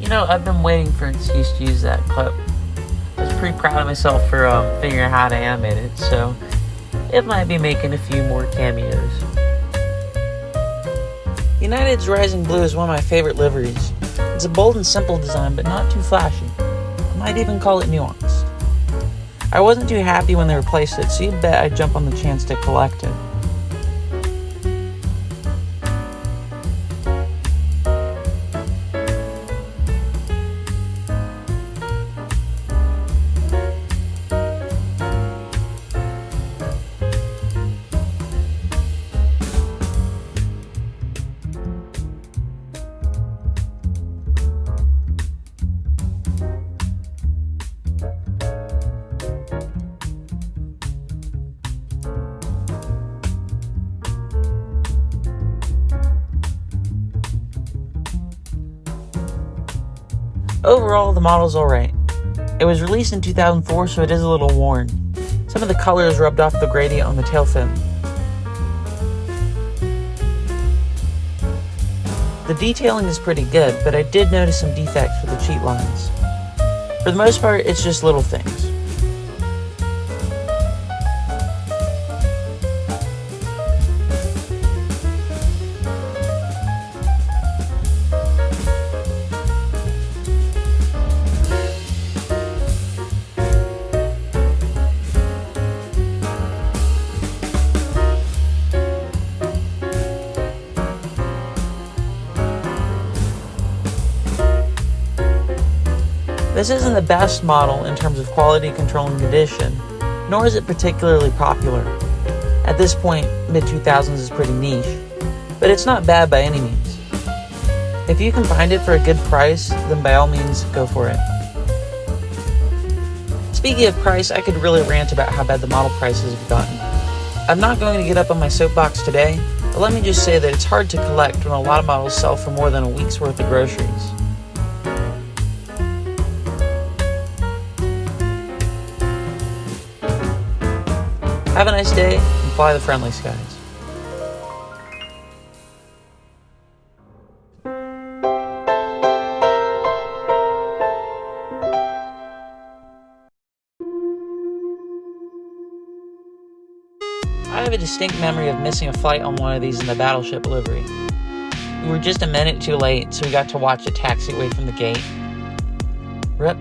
I've been waiting for an excuse to use that clip. I was pretty proud of myself for figuring out how to animate it, so it might be making a few more cameos. United's Rising Blue is one of my favorite liveries. It's a bold and simple design, but not too flashy. I might even call it nuanced. I wasn't too happy when they replaced it, so you bet I'd jump on the chance to collect it. Overall, the model's alright. It was released in 2004, so it is a little worn. Some of the color is rubbed off the gradient on the tail fin. The detailing is pretty good, but I did notice some defects with the cheat lines. For the most part, it's just little things. This isn't the best model in terms of quality control and condition, nor is it particularly popular. At this point, mid-2000s is pretty niche, but it's not bad by any means. If you can find it for a good price, then by all means, go for it. Speaking of price, I could really rant about how bad the model prices have gotten. I'm not going to get up on my soapbox today, but let me just say that it's hard to collect when a lot of models sell for more than a week's worth of groceries. Have a nice day, and fly the friendly skies. I have a distinct memory of missing a flight on one of these in the battleship livery. We were just a minute too late, so we got to watch it taxi away from the gate. RIP.